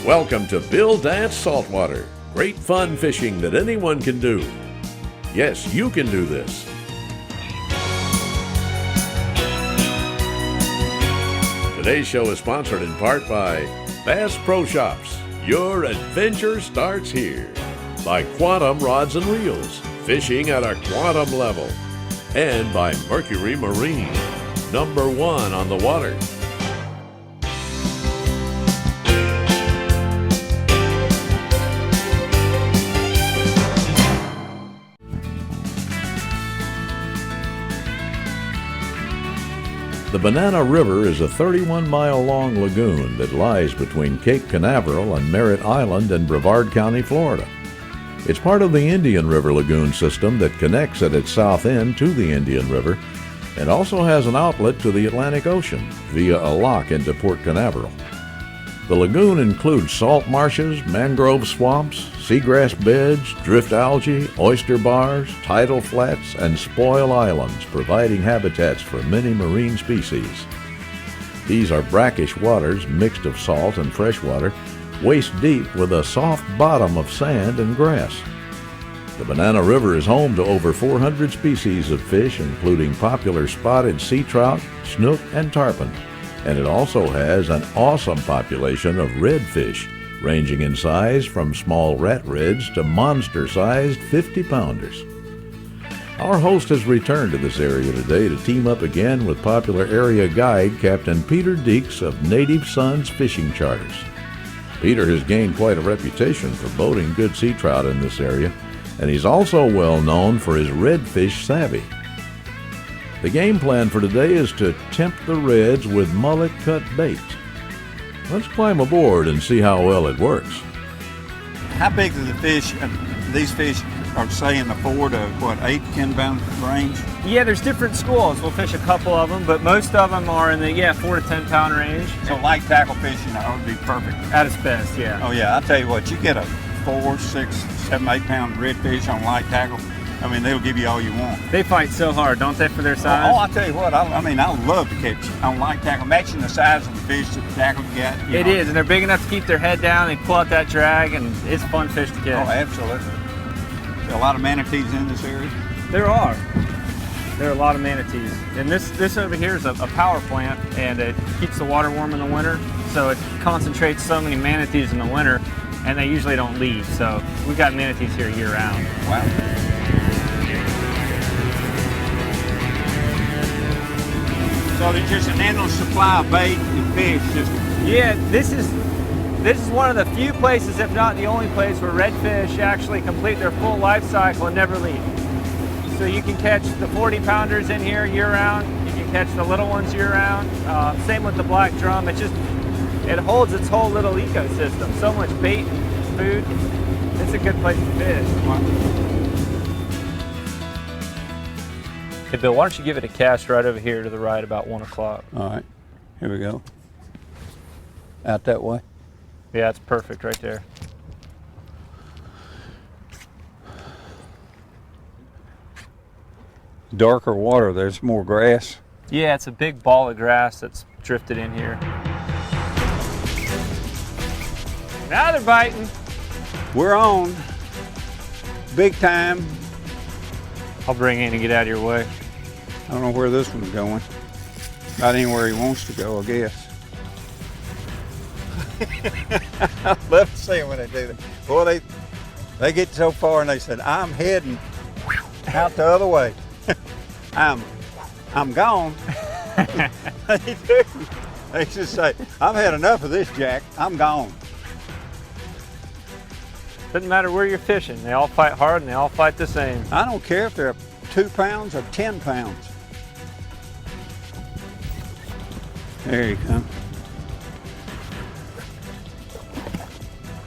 Welcome to Bill Dance Saltwater. Great fun fishing that anyone can do. Yes, you can do this. Today's show is sponsored in part by Bass Pro Shops. Your adventure starts here. By Quantum Rods and Reels, fishing at a quantum level. And by Mercury Marine, #1 on the water. The Banana River is a 31-mile-long lagoon that lies between Cape Canaveral and Merritt Island in Brevard County, Florida. It's part of the Indian River Lagoon system that connects at its south end to the Indian River and also has an outlet to the Atlantic Ocean via a lock into Port Canaveral. The lagoon includes salt marshes, mangrove swamps, seagrass beds, drift algae, oyster bars, tidal flats, and spoil islands, providing habitats for many marine species. These are brackish waters mixed of salt and fresh water, waist deep with a soft bottom of sand and grass. The Banana River is home to over 400 species of fish, including popular spotted sea trout, snook, and tarpon. And it also has an awesome population of redfish, ranging in size from small rat reds to monster-sized 50-pounders. Our host has returned to this area today to team up again with popular area guide Captain Peter Deeks of Native Sons Fishing Charters. Peter has gained quite a reputation for boating good sea trout in this area, and he's also well known for his redfish savvy. The game plan for today is to tempt the reds with mullet-cut bait. Let's climb aboard and see how well it works. How big are the fish? These fish are, say, in the 4 to 8, 10 pound range? Yeah, there's different schools. We'll fish a couple of them, but most of them are in the 4 to 10 pound range. So light tackle fishing would be perfect. At its best, yeah. Oh yeah, I'll tell you what, you get a 4, 6, 7, 8 pound redfish on light tackle, I mean, they'll give you all you want. They fight so hard, don't they, for their size? Oh, I'll tell you what, I love to catch on light tackle. Matching the size of the fish to the tackle you got. It is, and they're big enough to keep their head down. They pull out that drag, and it's fun fish to catch. Oh, absolutely. There are a lot of manatees in this area? There are. There are a lot of manatees. And this over here is a power plant, and it keeps the water warm in the winter, so it concentrates so many manatees in the winter, and they usually don't leave. So we've got manatees here year-round. Wow. So there's just an endless supply of bait and fish. Yeah, this is one of the few places, if not the only place, where redfish actually complete their full life cycle and never leave. So you can catch the 40-pounders in here year-round. You can catch the little ones year-round. Same with the black drum. It holds its whole little ecosystem. So much bait and food. It's a good place to fish. Hey Bill, why don't you give it a cast right over here to the right about 1 o'clock. All right, here we go. Out that way? Yeah, it's perfect right there. Darker water, there's more grass. Yeah, it's a big ball of grass that's drifted in here. Now they're biting. We're on. Big time. I'll bring in and get out of your way. I don't know where this one's going. Not anywhere he wants to go, I guess. I love to see them when they do that. Boy, they get so far and they said, I'm heading out the other way. I'm gone. They do. They just say, I've had enough of this, Jack. I'm gone. Doesn't matter where you're fishing. They all fight hard and they all fight the same. I don't care if they're 2 pounds or 10 pounds. There you come.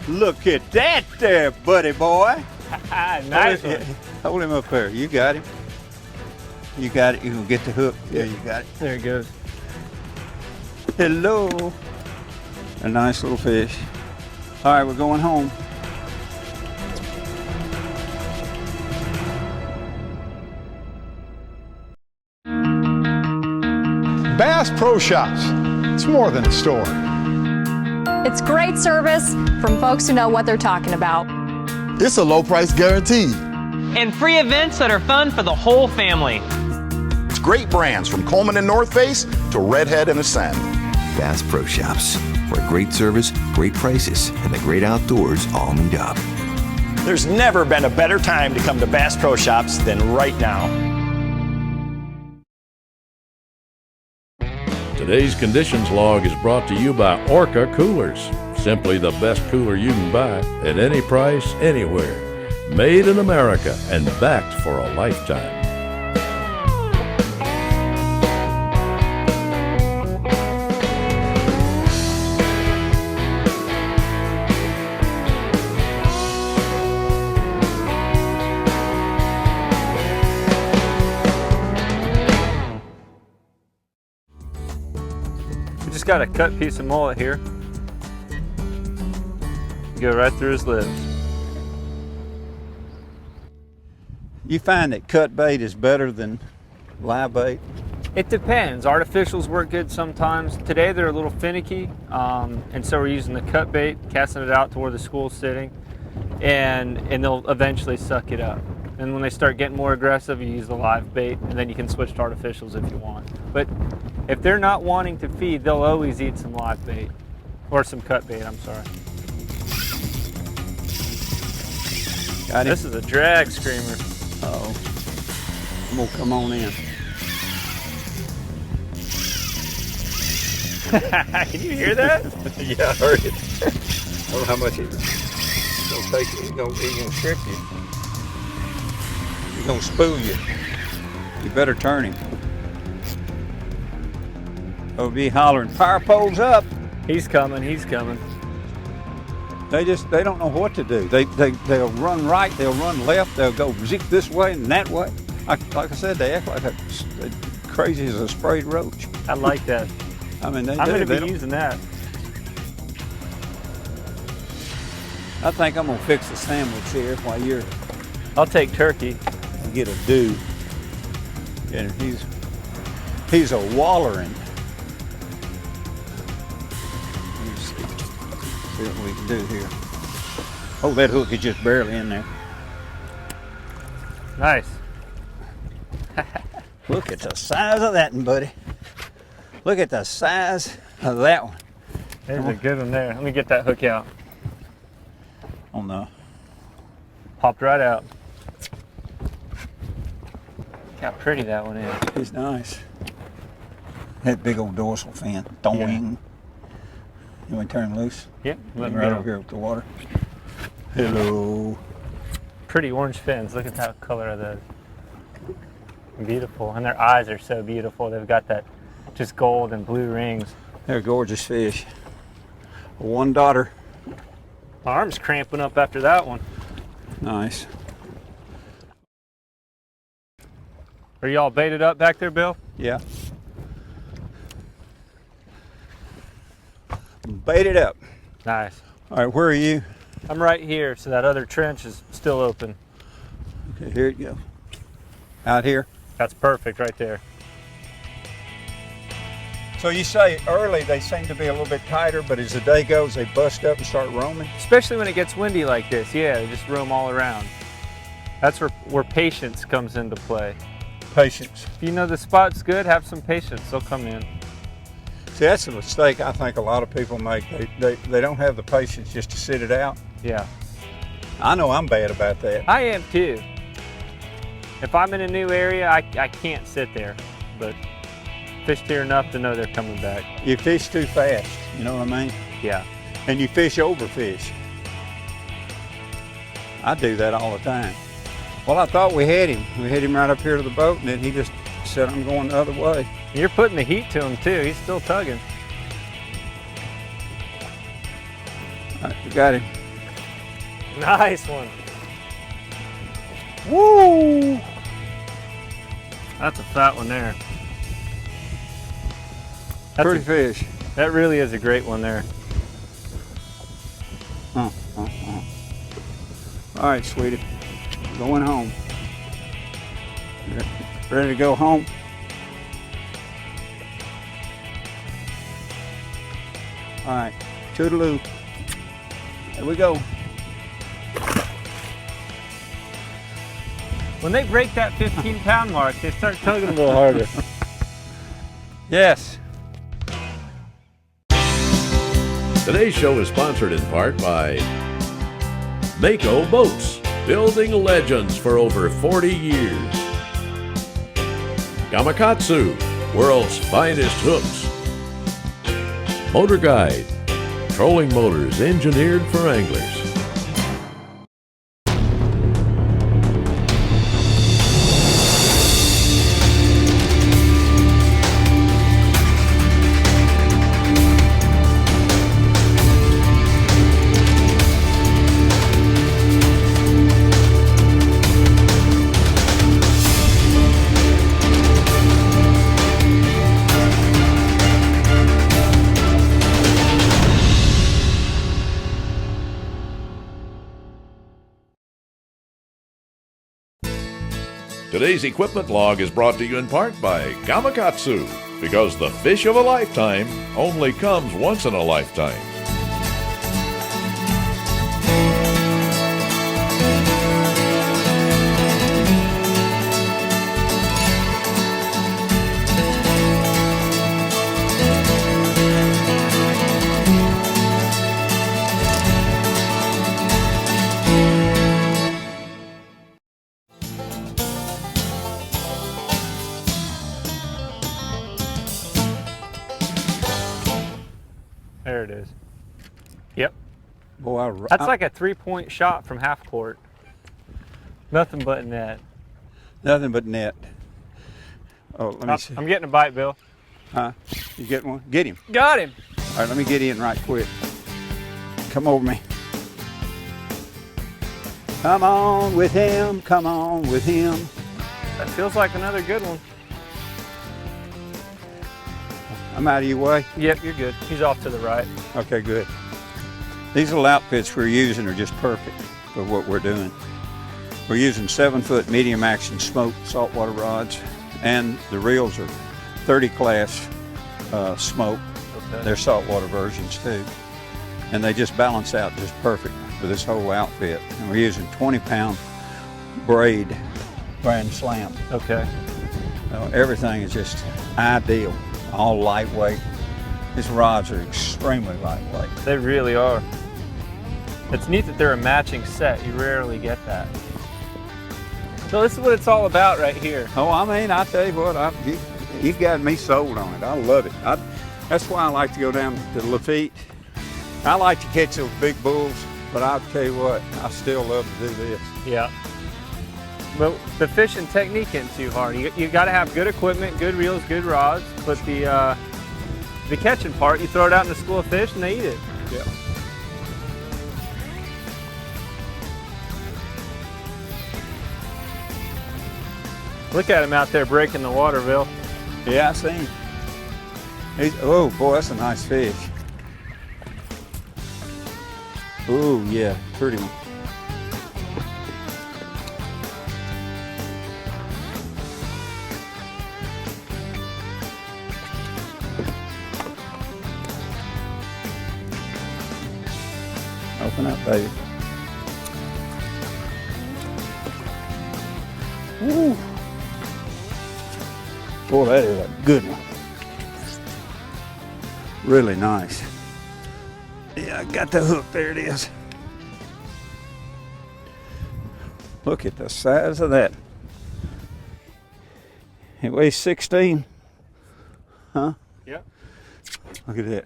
Look at that there, buddy boy. Nice one. Hold him up there. You got him. You got it. You can get the hook. Yeah, you got it. There he goes. Hello. A nice little fish. All right, we're going home. Bass Pro Shops. It's more than a store. It's great service from folks who know what they're talking about. It's a low price guaranteed. And free events that are fun for the whole family. It's great brands from Coleman and North Face to Redhead and Ascend. Bass Pro Shops, where great service, great prices, and the great outdoors all meet up. There's never been a better time to come to Bass Pro Shops than right now. Today's conditions log is brought to you by Orca Coolers. Simply the best cooler you can buy at any price, anywhere. Made in America and backed for a lifetime. We just got a cut piece of mullet here. Go right through his lips. You find that cut bait is better than live bait? It depends. Artificials work good sometimes. Today they're a little finicky, and so we're using the cut bait, casting it out to where the school's sitting, and they'll eventually suck it up. And when they start getting more aggressive, you use the live bait, and then you can switch to artificials if you want. But if they're not wanting to feed, they'll always eat some live bait, or some cut bait, I'm sorry. Got it? This is a drag screamer. Uh-oh. I'm gonna come on in. Can you hear that? Yeah, I heard it. I don't know how much it's gonna take you. He's gonna strip you. He's gonna spool you. You better turn him. He'll be hollering, "Power poles up!" He's coming, he's coming. They don't know what to do. They'll run right, they'll run left, they'll go zip this way and that way. Like I said, they act like they're crazy as a sprayed roach. I like that. I mean, I'm going to be using that. I think I'm gonna fix the sandwich here while you're. I'll take turkey. Get a do. And he's a wallering. See what we can do here. Oh, that hook is just barely in there. Nice. Look at the size of that one, buddy. Look at the size of that one. There's a good one there. Let me get that hook out. Oh no. Popped right out. Look how pretty that one is. He's nice. That big old dorsal fin. Doing. Yeah. You want to turn him loose? Yep. Let him right over here with the water. Hello. Pretty orange fins. Look at that color of those. Beautiful. And their eyes are so beautiful. They've got that just gold and blue rings. They're gorgeous fish. One daughter. My arm's cramping up after that one. Nice. Are y'all baited up back there, Bill? Yeah. Baited up. Nice. All right, where are you? I'm right here, so that other trench is still open. Okay, here you go. Out here? That's perfect right there. So you say early they seem to be a little bit tighter, but as the day goes they bust up and start roaming? Especially when it gets windy like this. Yeah, they just roam all around. That's where patience comes into play. Patience. If you know the spot's good, have some patience. They'll come in. See, that's a mistake I think a lot of people make. They don't have the patience just to sit it out. Yeah. I know I'm bad about that. I am too. If I'm in a new area, I can't sit there. But fished here enough to know they're coming back. You fish too fast, you know what I mean? Yeah. And you fish overfish. I do that all the time. Well, I thought we had him. We had him right up here to the boat, and then he just said, I'm going the other way. You're putting the heat to him too. He's still tugging. All right, we got him. Nice one. Woo! That's a fat one there. Pretty fish. That really is a great one there. All right, sweetie. Going home. Ready to go home? All right. Toodaloo. There we go. When they break that 15-pound mark, they start tugging a little harder. Yes. Today's show is sponsored in part by Mako Boats, building legends for over 40 years. Gamakatsu, world's finest hooks. Motor Guide, trolling motors engineered for anglers. Today's equipment log is brought to you in part by Gamakatsu, because the fish of a lifetime only comes once in a lifetime. There it is. Yep. Boy, That's like a 3-point shot from half court. Nothing but net. Nothing but net. Oh, let me see. I'm getting a bite, Bill. Huh? You get one? Get him. Got him. All right, let me get in right quick. Come over me. Come on with him. Come on with him. That feels like another good one. I'm out of your way. Yep, you're good. He's off to the right. Okay, good. These little outfits we're using are just perfect for what we're doing. We're using 7-foot medium action smoked saltwater rods, and the reels are 30 class smoke. Okay. They're saltwater versions too. And they just balance out just perfect for this whole outfit. And we're using 20-pound braid Grand Slam. Okay. Everything is just ideal. All lightweight. These rods are extremely lightweight. They really are. It's neat that they're a matching set. You rarely get that. So this is what it's all about right here. Oh, I mean, I tell you what, you've got me sold on it. I love it. That's why I like to go down to Lafitte. I like to catch those big bulls, but I'll tell you what, I still love to do this. Yeah. But the fishing technique isn't too hard. You got to have good equipment, good reels, good rods. But the catching part, you throw it out in the school of fish and they eat it. Yeah. Look at him out there breaking the water, Bill. Yeah, I seen. Oh boy, that's a nice fish. Oh yeah, pretty one. Open up, baby. Woo. Boy, that is a good one. Really nice. Yeah, I got the hook. There it is. Look at the size of that. It weighs 16. Huh? Yeah. Look at that.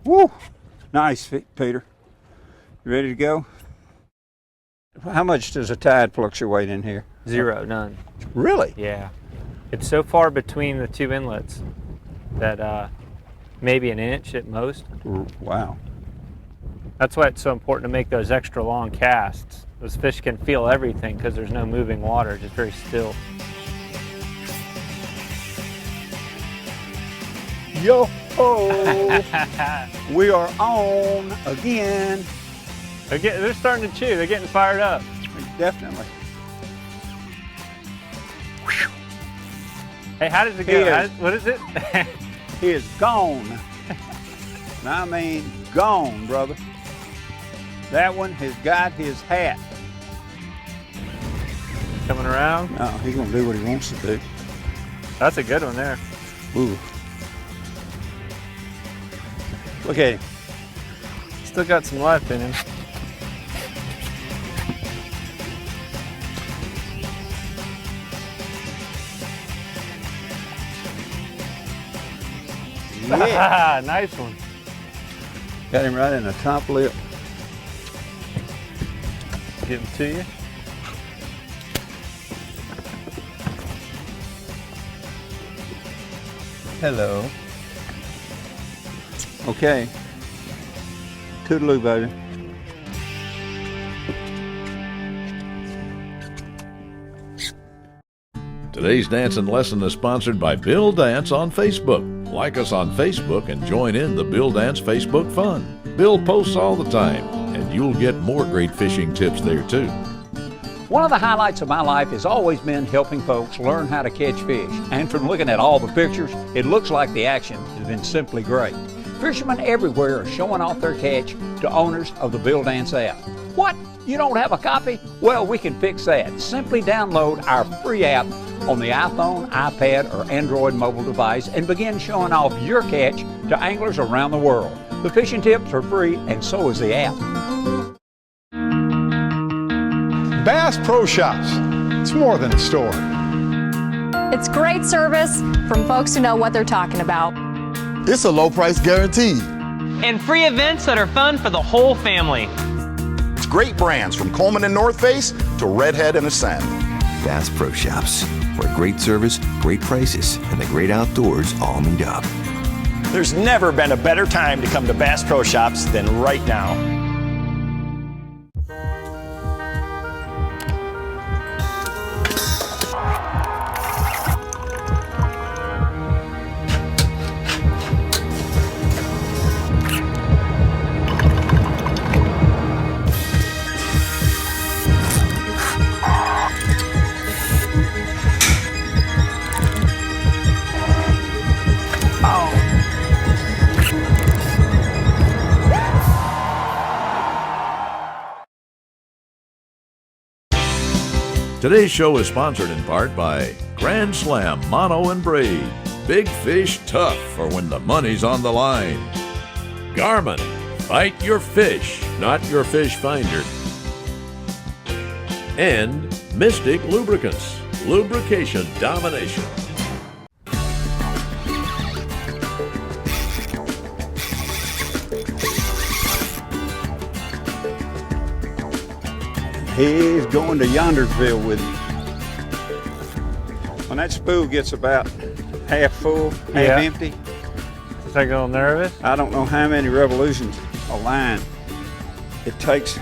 Woo! Nice, Peter. You ready to go? How much does a tide fluctuate in here? 0, none. Really? Yeah. It's so far between the two inlets that maybe an inch at most. Wow. That's why it's so important to make those extra long casts. Those fish can feel everything because there's no moving water, just very still. Yo-ho! We are on again. They're starting to chew. They're getting fired up. Definitely. Hey, how does it go? What is it? He is gone. And I mean gone, brother. That one has got his hat. Coming around. No, he's gonna do what he wants to do. That's a good one there. Ooh. Look at him. Still got some life in him. Yeah. Nice one. Got him right in the top lip. Get him to you. Hello. Okay. Toodaloo, baby. Today's dancing lesson is sponsored by Bill Dance on Facebook. Like us on Facebook and join in the Bill Dance Facebook fun. Bill posts all the time, and you'll get more great fishing tips there too. One of the highlights of my life has always been helping folks learn how to catch fish. And from looking at all the pictures, it looks like the action has been simply great. Fishermen everywhere are showing off their catch to owners of the Bill Dance app. What? You don't have a copy? Well, we can fix that. Simply download our free app on the iPhone, iPad, or Android mobile device and begin showing off your catch to anglers around the world. The fishing tips are free, and so is the app. Bass Pro Shops. It's more than a store. It's great service from folks who know what they're talking about. It's a low price guaranteed. And free events that are fun for the whole family. It's great brands from Coleman and North Face to Redhead and Ascend. Bass Pro Shops, where great service, great prices, and the great outdoors all meet up. There's never been a better time to come to Bass Pro Shops than right now. Today's show is sponsored in part by Grand Slam Mono and Braid. Big fish tough for when the money's on the line. Garmin, fight your fish, not your fish finder. And Mystic Lubricants, lubrication domination. He's going to Yondersville with him. When that spool gets about half full, half empty, Is that a little nervous? I don't know how many revolutions a line it takes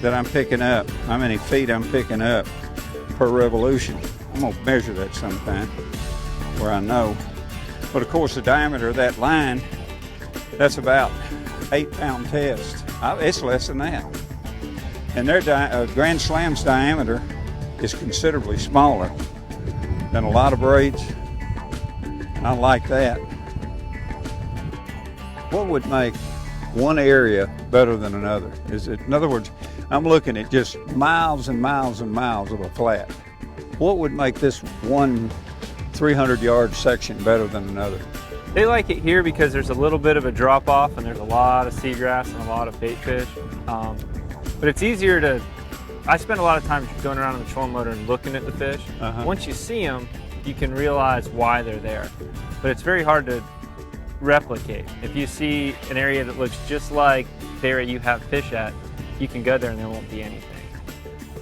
that I'm picking up, how many feet I'm picking up per revolution. I'm gonna measure that sometime where I know. But of course the diameter of that line, that's about 8-pound test. It's less than that. And their Grand Slam's diameter is considerably smaller than a lot of braids. I like that. What would make one area better than another? In other words, I'm looking at just miles and miles and miles of a flat. What would make this one 300-yard section better than another? They like it here because there's a little bit of a drop off and there's a lot of seagrass and a lot of bait fish. But it's easier to, I spend a lot of time going around in the trolling motor and looking at the fish. Once you see them, you can realize why they're there. But it's very hard to replicate. If you see an area that looks just like the area you have fish at, you can go there and there won't be anything.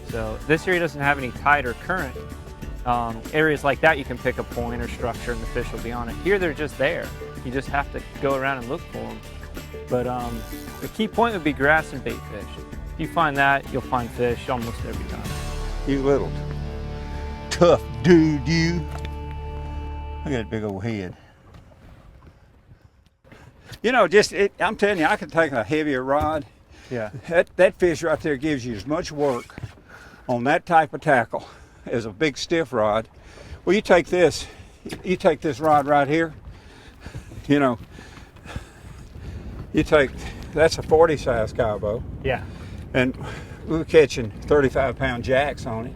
So this area doesn't have any tide or current. Areas like that you can pick a point or structure and the fish will be on it. Here they're just there. You just have to go around and look for them. But the key point would be grass and bait fish. If you find that, you'll find fish almost every time. You little tough dude, you. Look at that big old head. You know, I'm telling you, I can take a heavier rod. Yeah. That fish right there gives you as much work on that type of tackle as a big stiff rod. Well, you take this rod right here, you know, You take, that's a 40 size cowboy. Yeah. And we were catching 35-pound jacks on it.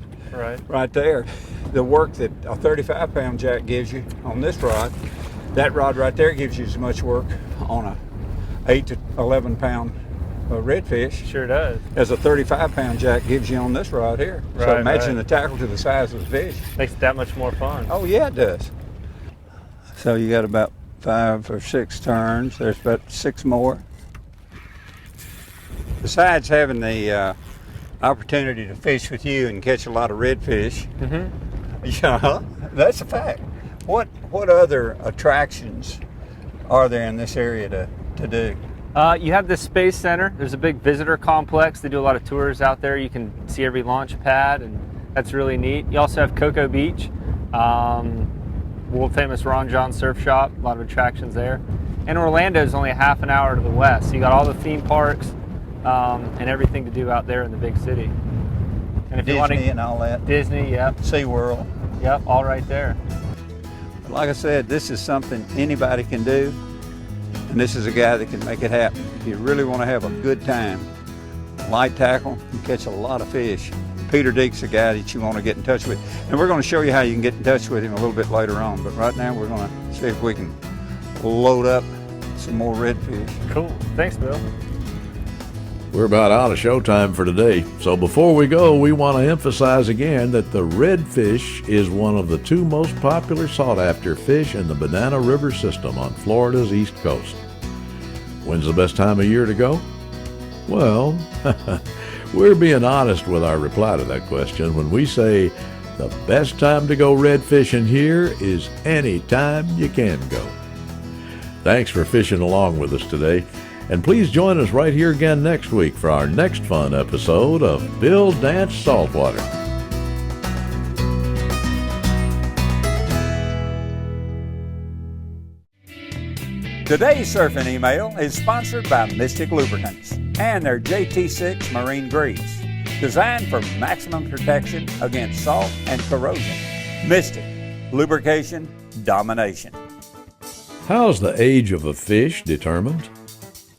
Right there. The work that a 35-pound jack gives you on this rod, that rod right there gives you as much work on a 8 to 11-pound redfish. Sure does. As a 35-pound jack gives you on this rod here. So imagine the tackle to the size of the fish. Makes it that much more fun. Oh yeah, it does. So you got about 5 or 6 turns. There's about 6 more. Besides having the opportunity to fish with you and catch a lot of redfish, yeah, that's a fact. What other attractions are there in this area to do? You have the Space Center. There's a big visitor complex. They do a lot of tours out there. You can see every launch pad, and that's really neat. You also have Cocoa Beach, world famous Ron John Surf Shop. A lot of attractions there. And Orlando is only a half an hour to the west. So you got all the theme parks and everything to do out there in the big city. And if Disney you want to, and all that. Disney, yep. SeaWorld. Yep, all right there. Like I said, this is something anybody can do, and this is a guy that can make it happen. If you really want to have a good time, light tackle, you catch a lot of fish. Peter Deeks is a guy that you want to get in touch with. And we're going to show you how you can get in touch with him a little bit later on. But right now we're going to see if we can load up some more redfish. Cool. Thanks, Bill. We're about out of showtime for today, so before we go, we want to emphasize again that the redfish is one of the 2 most popular sought-after fish in the Banana River system on Florida's east coast. When's the best time of year to go? Well, we're being honest with our reply to that question when we say the best time to go redfishing here is any time you can go. Thanks for fishing along with us today. And please join us right here again next week for our next fun episode of Bill Dance Saltwater. Today's Surfing Email is sponsored by Mystic Lubricants and their JT6 Marine Grease, designed for maximum protection against salt and corrosion. Mystic, lubrication domination. How's the age of a fish determined?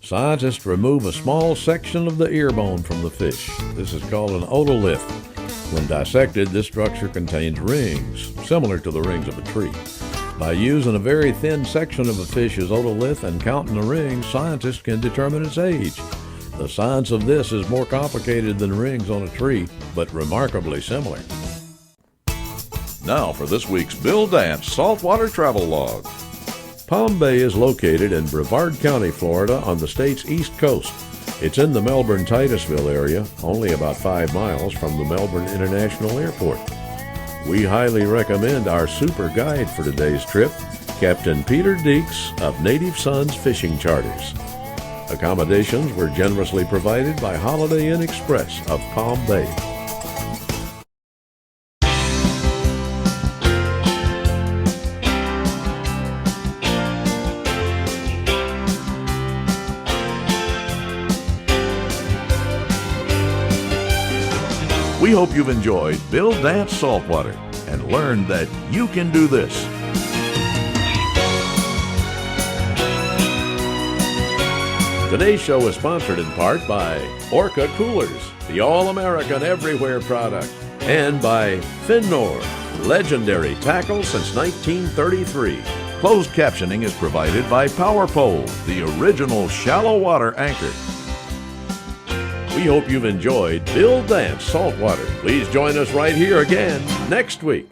Scientists remove a small section of the ear bone from the fish. This is called an otolith. When dissected, this structure contains rings, similar to the rings of a tree. By using a very thin section of a fish's otolith and counting the rings, scientists can determine its age. The science of this is more complicated than rings on a tree, but remarkably similar. Now for this week's Bill Dance Saltwater Travel Log. Palm Bay is located in Brevard County, Florida, on the state's east coast. It's in the Melbourne-Titusville area, only about 5 miles from the Melbourne International Airport. We highly recommend our super guide for today's trip, Captain Peter Deeks of Native Sons Fishing Charters. Accommodations were generously provided by Holiday Inn Express of Palm Bay. We hope you've enjoyed Bill Dance Saltwater and learned that you can do this. Today's show is sponsored in part by Orca Coolers, the all-American everywhere product, and by Finnor, legendary tackle since 1933. Closed captioning is provided by Power Pole, the original shallow water anchor. We hope you've enjoyed Bill Dance Saltwater. Please join us right here again next week.